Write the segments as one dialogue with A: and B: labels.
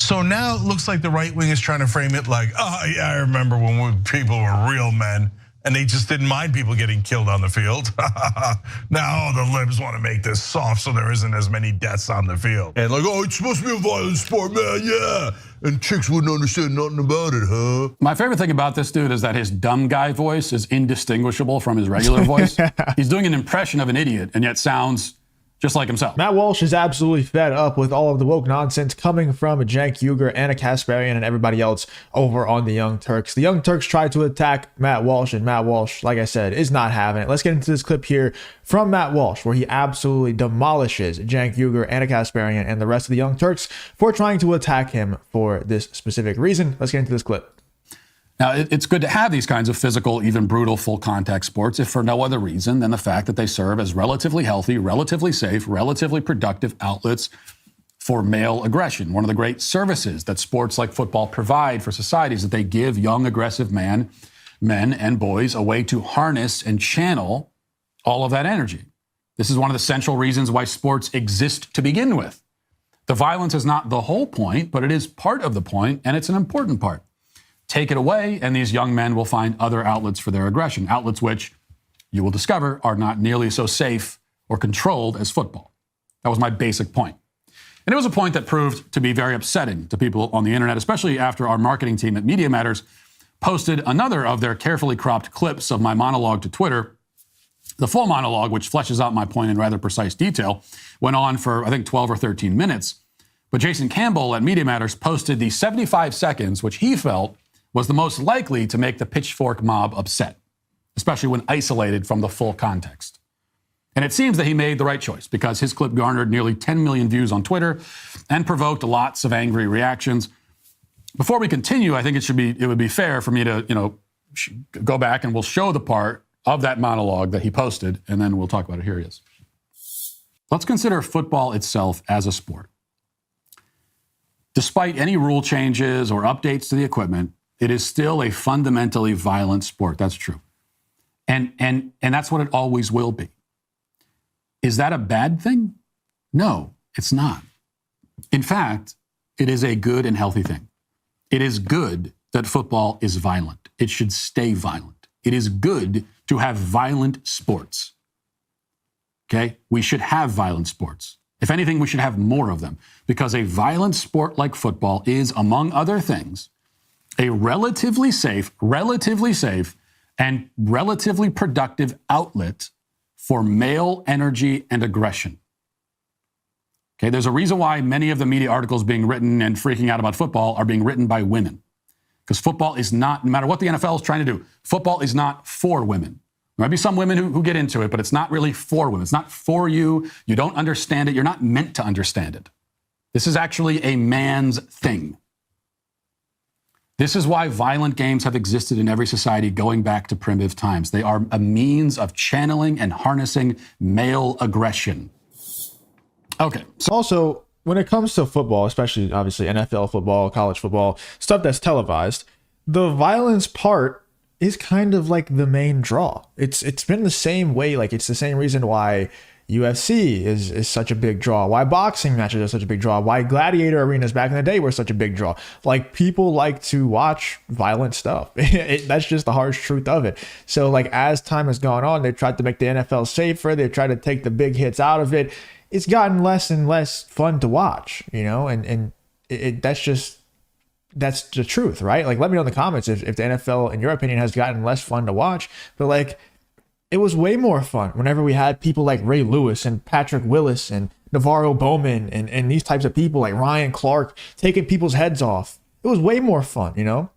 A: So now it looks like the right wing is trying to frame it like, oh yeah, I remember when people were real men and they just didn't mind people getting killed on the field. Now the libs want to make this soft so there isn't as many deaths on the field. And like, oh, it's supposed to be a violent sport, man, yeah. And chicks wouldn't understand nothing about it, huh?
B: My favorite thing about this dude is that his dumb guy voice is indistinguishable from his regular voice. He's doing an impression of an idiot and yet sounds just like himself.
C: Matt Walsh is absolutely fed up with all of the woke nonsense coming from Cenk Uygur, Anna Kasparian, and everybody else over on the Young Turks. The Young Turks tried to attack Matt Walsh, and Matt Walsh, like I said, is not having it. Let's get into this clip here from Matt Walsh, where he absolutely demolishes Cenk Uygur, Anna Kasparian, and the rest of the Young Turks for trying to attack him for this specific reason. Let's get into this clip.
B: Now, it's good to have these kinds of physical, even brutal, full-contact sports, if for no other reason than the fact that they serve as relatively healthy, relatively safe, relatively productive outlets for male aggression. One of the great services that sports like football provide for society is that they give young, aggressive men and boys a way to harness and channel all of that energy. This is one of the central reasons why sports exist to begin with. The violence is not the whole point, but it is part of the point, and it's an important part. Take it away, and these young men will find other outlets for their aggression, outlets which you will discover are not nearly so safe or controlled as football. That was my basic point. And it was a point that proved to be very upsetting to people on the internet, especially after our marketing team at Media Matters posted another of their carefully cropped clips of my monologue to Twitter. The full monologue, which fleshes out my point in rather precise detail, went on for, I think, 12 or 13 minutes. But Jason Campbell at Media Matters posted the 75 seconds, which he felt was the most likely to make the pitchfork mob upset, especially when isolated from the full context. And it seems that he made the right choice because his clip garnered nearly 10 million views on Twitter and provoked lots of angry reactions. Before we continue, I think it would be fair for me to, go back and we'll show the part of that monologue that he posted, and then we'll talk about it. Here he is. Let's consider football itself as a sport. Despite any rule changes or updates to the equipment, it is still a fundamentally violent sport. That's true. And that's what it always will be. Is that a bad thing? No, it's not. In fact, it is a good and healthy thing. It is good that football is violent. It should stay violent. It is good to have violent sports. Okay? We should have violent sports. If anything, we should have more of them because a violent sport like football is, among other things, a relatively safe, and relatively productive outlet for male energy and aggression. Okay, there's a reason why many of the media articles being written and freaking out about football are being written by women. Because football is not, no matter what the NFL is trying to do, football is not for women. There might be some women who get into it, but it's not really for women. It's not for you. You don't understand it. You're not meant to understand it. This is actually a man's thing. This is why violent games have existed in every society going back to primitive times. They are a means of channeling and harnessing male aggression. Okay.
C: So also, when it comes to football, especially obviously NFL football, college football, stuff that's televised, the violence part is kind of like the main draw. It's been the same way. Like, it's the same reason why UFC is such a big draw, why boxing matches are such a big draw, why gladiator arenas back in the day were such a big draw. Like, people like to watch violent stuff. That's just the harsh truth of it. So like, as time has gone on, they've tried to make the NFL safer. They've tried to take the big hits out of it. It's gotten less and less fun to watch, and that's the truth, right? Like, let me know in the comments if the NFL, in your opinion, has gotten less fun to watch. But like, it was way more fun whenever we had people like Ray Lewis and Patrick Willis and Navarro Bowman and these types of people like Ryan Clark taking people's heads off. It was way more fun,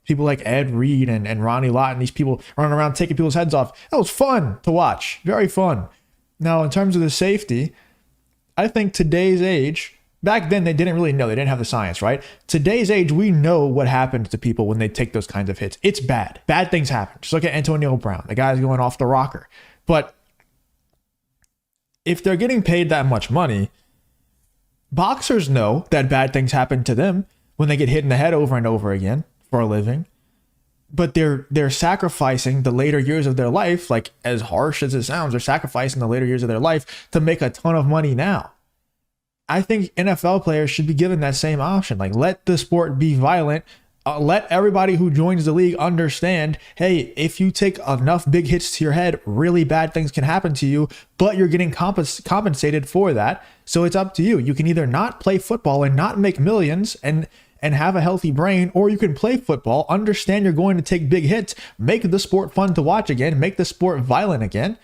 C: People like Ed Reed and Ronnie Lott and these people running around taking people's heads off. That was fun to watch. Very fun. Now, in terms of the safety, I think today's age, back then they didn't really know. They didn't have the science, right? Today's age, we know what happens to people when they take those kinds of hits. It's bad. Bad things happen. Just look at Antonio Brown. The guy's going off the rocker. But if they're getting paid that much money, boxers know that bad things happen to them when they get hit in the head over and over again for a living. But they're sacrificing the later years of their life, like, as harsh as it sounds, they're sacrificing the later years of their life to make a ton of money now. I think NFL players should be given that same option. Like, let the sport be violent. Let everybody who joins the league understand, hey, if you take enough big hits to your head, really bad things can happen to you, but you're getting compensated for that. So it's up to you. You can either not play football and not make millions and have a healthy brain, or you can play football, understand you're going to take big hits, make the sport fun to watch again, make the sport violent again,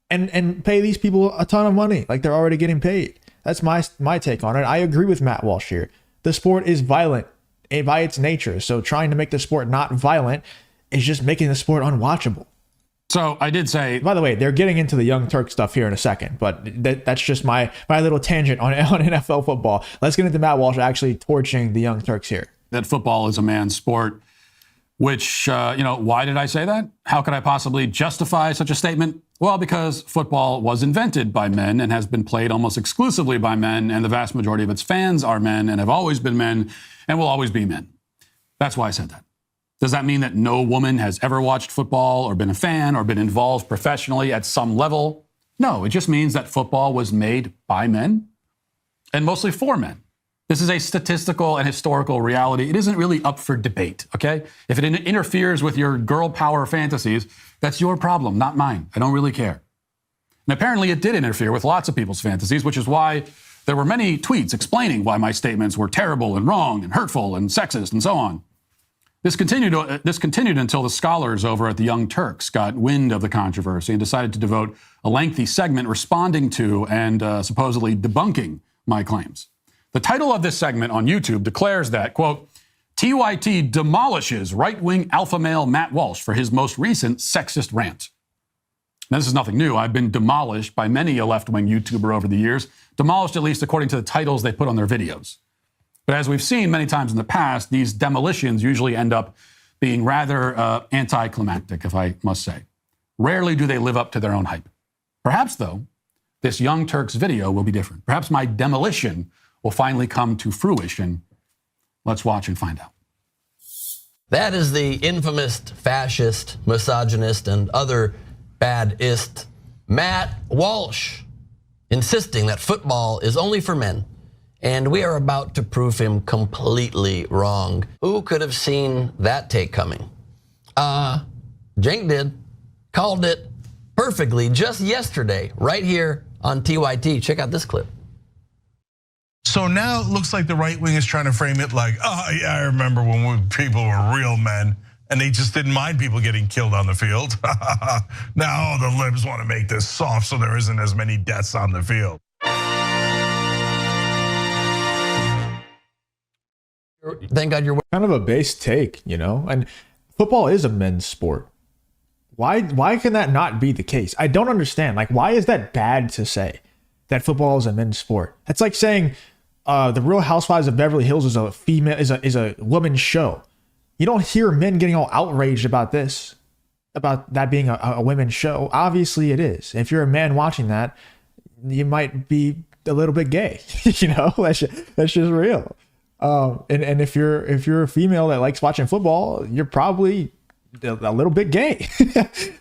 C: and pay these people a ton of money like they're already getting paid. That's my take on it. I agree with Matt Walsh here. The sport is violent by its nature. So trying to make the sport not violent is just making the sport unwatchable.
B: So I did say,
C: by the way, they're getting into the Young Turk stuff here in a second, but that's just my little tangent on NFL football. Let's get into Matt Walsh actually torching the Young Turks here.
B: That football is a man's sport, which, why did I say that? How could I possibly justify such a statement? Well, because football was invented by men and has been played almost exclusively by men, and the vast majority of its fans are men and have always been men and will always be men. That's why I said that. Does that mean that no woman has ever watched football or been a fan or been involved professionally at some level? No, it just means that football was made by men and mostly for men. This is a statistical and historical reality. It isn't really up for debate, okay? If it interferes with your girl power fantasies, that's your problem, not mine. I don't really care. And apparently it did interfere with lots of people's fantasies, which is why there were many tweets explaining why my statements were terrible and wrong and hurtful and sexist and so on. This continued until the scholars over at the Young Turks got wind of the controversy and decided to devote a lengthy segment responding to and supposedly debunking my claims. The title of this segment on YouTube declares that, quote, TYT demolishes right-wing alpha male Matt Walsh for his most recent sexist rant. Now, this is nothing new. I've been demolished by many a left-wing YouTuber over the years, demolished at least according to the titles they put on their videos. But as we've seen many times in the past, these demolitions usually end up being rather anticlimactic, if I must say. Rarely do they live up to their own hype. Perhaps, though, this Young Turks video will be different. Perhaps my demolition will finally come to fruition. Let's watch and find out.
D: That is the infamous fascist, misogynist, and other badist Matt Walsh insisting that football is only for men. And we are about to prove him completely wrong. Who could have seen that take coming? Cenk did. Called it perfectly just yesterday, right here on TYT. Check out this clip.
A: So now it looks like the right wing is trying to frame it like, oh yeah, I remember when people were real men and they just didn't mind people getting killed on the field. Now the libs want to make this soft so there isn't as many deaths on the field.
D: Thank God you're
C: kind of a base take, and football is a men's sport. Why can that not be the case? I don't understand. Like, why is that bad to say that football is a men's sport? That's like saying the Real Housewives of Beverly Hills is a woman's show. You don't hear men getting all outraged about this, about that being a women's show. Obviously it is. If you're a man watching that, you might be a little bit gay. That's just real. And if you're a female that likes watching football, you're probably a little bit gay.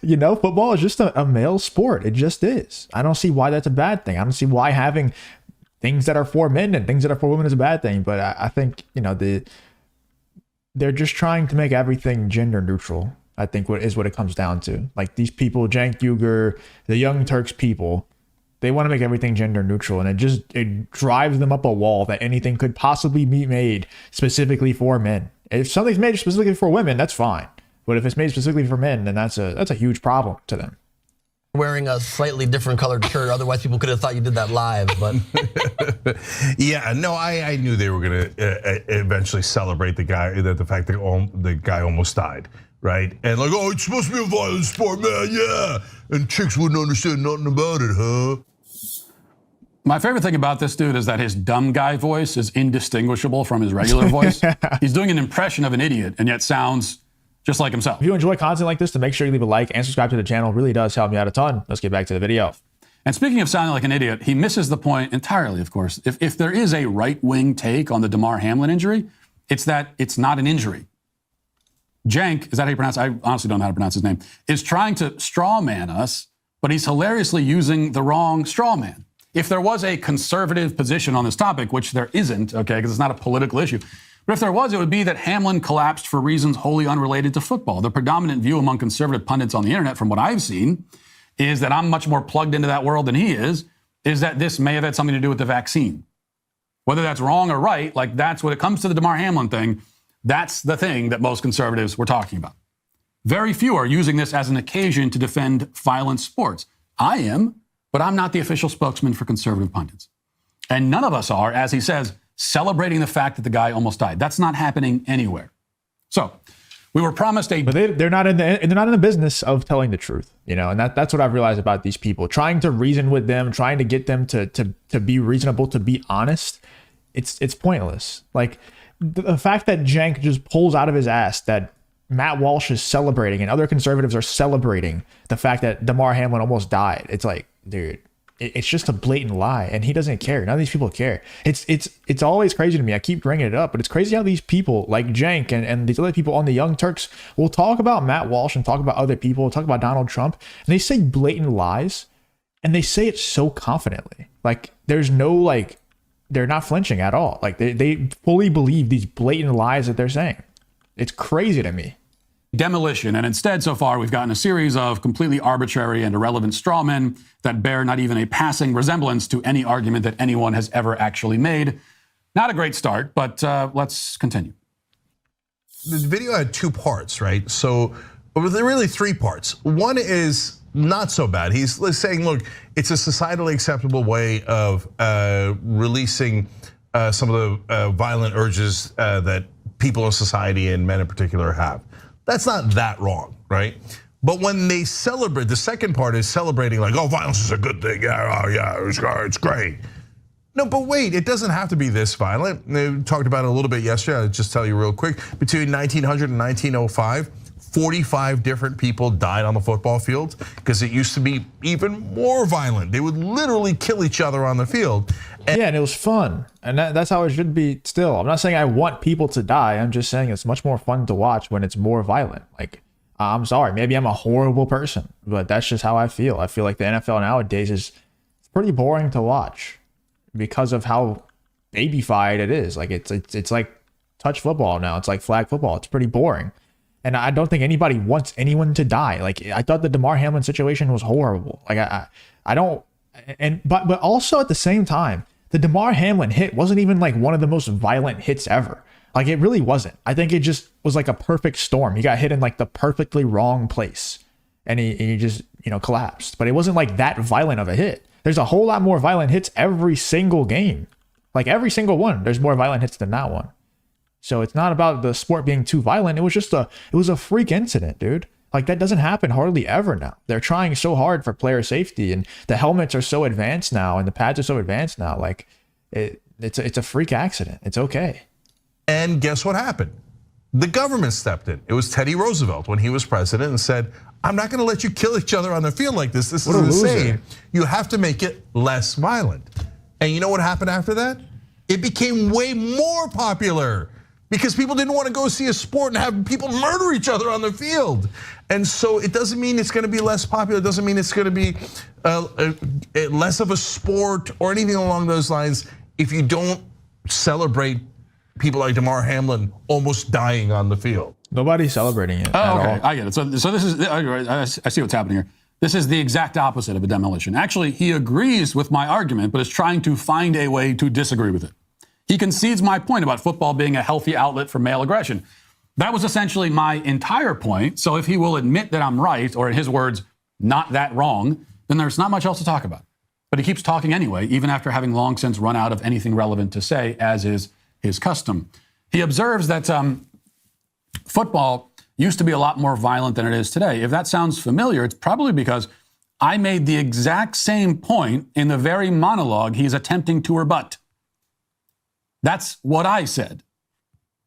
C: Football is just a male sport. It just is. I don't see why that's a bad thing. I don't see why having things that are for men and things that are for women is a bad thing. But I think, they're just trying to make everything gender neutral. I think what it comes down to. Like these people, Cenk Uygur, the Young Turks people, they want to make everything gender neutral, and it drives them up a wall that anything could possibly be made specifically for men. If something's made specifically for women, that's fine. But if it's made specifically for men, then that's a huge problem to them.
D: Wearing a slightly different colored shirt, otherwise people could have thought you did that live. But
A: yeah, no, I knew they were gonna eventually celebrate the fact that the guy almost died, right? And like, oh, it's supposed to be a violent sport, man, yeah. And chicks wouldn't understand nothing about it, huh?
B: My favorite thing about this dude is that his dumb guy voice is indistinguishable from his regular voice. He's doing an impression of an idiot and yet sounds just like himself.
C: If you enjoy content like this, to make sure you leave a like and subscribe to the channel. It really does help me out a ton. Let's get back to the video.
B: And speaking of sounding like an idiot, he misses the point entirely, of course. If there is a right-wing take on the Damar Hamlin injury, it's that it's not an injury. Cenk, is that how you pronounce it? I honestly don't know how to pronounce his name, is trying to straw man us, but he's hilariously using the wrong straw man. if there was a conservative position on this topic, which there isn't, okay, because it's not a political issue, but if there was, it would be that Hamlin collapsed for reasons wholly unrelated to football. The predominant view among conservative pundits on the internet, from what I've seen, is that I'm much more plugged into that world than he is that this may have had something to do with the vaccine. Whether that's wrong or right, like that's when it comes to the Damar Hamlin thing, that's the thing that most conservatives were talking about. Very few are using this as an occasion to defend violent sports. I am, but I'm not the official spokesman for conservative pundits. And none of us are, as he says, celebrating the fact that the guy almost died. That's not happening anywhere. So we were promised a...
C: But they're not in the business of telling the truth, you know, and that's what I've realized about these people. Trying to reason with them, trying to get them to be reasonable, to be honest, it's pointless. Like the fact that Cenk just pulls out of his ass that Matt Walsh is celebrating and other conservatives are celebrating the fact that Damar Hamlin almost died. It's like, dude, it's just a blatant lie, and he doesn't care. None of these people care. It's always crazy to me. I keep bringing it up, but it's crazy how these people like Cenk and these other people on the Young Turks will talk about Matt Walsh and talk about other people, talk about Donald Trump, and they say blatant lies, and they say it so confidently. Like there's no like, they're not flinching at all. Like they fully believe these blatant lies that they're saying. It's crazy to me.
B: Demolition. And instead, so far, we've gotten a series of completely arbitrary and irrelevant straw men that bear not even a passing resemblance to any argument that anyone has ever actually made. Not a great start, but let's continue.
A: The video had 2 parts, right? So there were really 3 parts. One is not so bad. He's saying, look, it's a societally acceptable way of releasing some of the violent urges that people in society, and men in particular, have. That's not that wrong, right? But when they celebrate, the second part is celebrating like, oh, violence is a good thing. Yeah, oh, yeah, it's great. No, but wait, it doesn't have to be this violent. We talked about it a little bit yesterday. I'll just tell you real quick. Between 1900 and 1905, 45 different people died on the football field because it used to be even more violent. They would literally kill each other on the field.
C: And it was fun. And that's how it should be still. I'm not saying I want people to die. I'm just saying it's much more fun to watch when it's more violent. Like, I'm sorry, maybe I'm a horrible person, but that's just how I feel. I feel like the NFL nowadays is pretty boring to watch because of how babyfied it is. Like it's like touch football now. It's like flag football. It's pretty boring. And I don't think anybody wants anyone to die. Like I thought the Damar Hamlin situation was horrible. Like I don't, but also at the same time, the Damar Hamlin hit wasn't even like one of the most violent hits ever. Like it really wasn't. I think it just was like a perfect storm. He got hit in like the perfectly wrong place, and he just collapsed. But it wasn't like that violent of a hit. There's a whole lot more violent hits every single game. Like every single one, there's more violent hits than that one. So it's not about the sport being too violent. It was a freak incident, dude. Like that doesn't happen hardly ever now. They're trying so hard for player safety, and the helmets are so advanced now, and the pads are so advanced now. Like it's a freak accident. It's okay.
A: And guess what happened? The government stepped in. It was Teddy Roosevelt when he was president and said, I'm not gonna let you kill each other on the field like this. This is insane. You have to make it less violent. And you know what happened after that? It became way more popular because people didn't want to go see a sport and have people murder each other on the field. And so it doesn't mean it's gonna be less popular. It doesn't mean it's gonna be less of a sport or anything along those lines if you don't celebrate people like Damar Hamlin almost dying on the field.
C: Nobody's celebrating it.
B: Oh, okay, I get it. So this is, I see what's happening here. This is the exact opposite of a demolition. Actually, he agrees with my argument, but is trying to find a way to disagree with it. He concedes my point about football being a healthy outlet for male aggression. That was essentially my entire point. So if he will admit that I'm right, or in his words, not that wrong, then there's not much else to talk about. But he keeps talking anyway, even after having long since run out of anything relevant to say, as is his custom. He observes that football used to be a lot more violent than it is today. If that sounds familiar, it's probably because I made the exact same point in the very monologue he's attempting to rebut. That's what I said.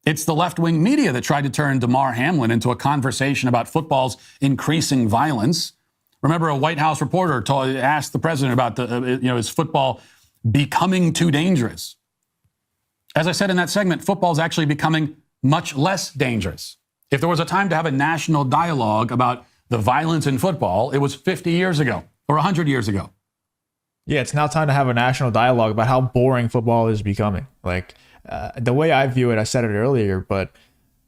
B: It's the left-wing media that tried to turn Damar Hamlin into a conversation about football's increasing violence. Remember, a White House reporter asked the president about is football becoming too dangerous? As I said in that segment, football is actually becoming much less dangerous. If there was a time to have a national dialogue about the violence in football, it was 50 years ago or 100 years ago.
C: Yeah, it's now time to have a national dialogue about how boring football is becoming. Like the way I view it, I said it earlier, but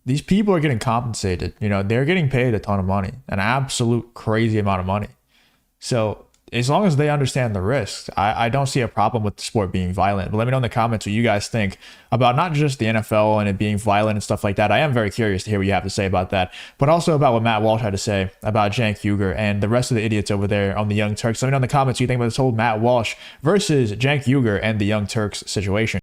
C: these people are getting compensated. You know, they're getting paid a ton of money, an absolute crazy amount of money. So as long as they understand the risks, I don't see a problem with the sport being violent. But let me know in the comments what you guys think about not just the NFL and it being violent and stuff like that. I am very curious to hear what you have to say about that, but also about what Matt Walsh had to say about Cenk Uygur and the rest of the idiots over there on the Young Turks. Let me know in the comments what you think about this whole Matt Walsh versus Cenk Uygur and the Young Turks situation.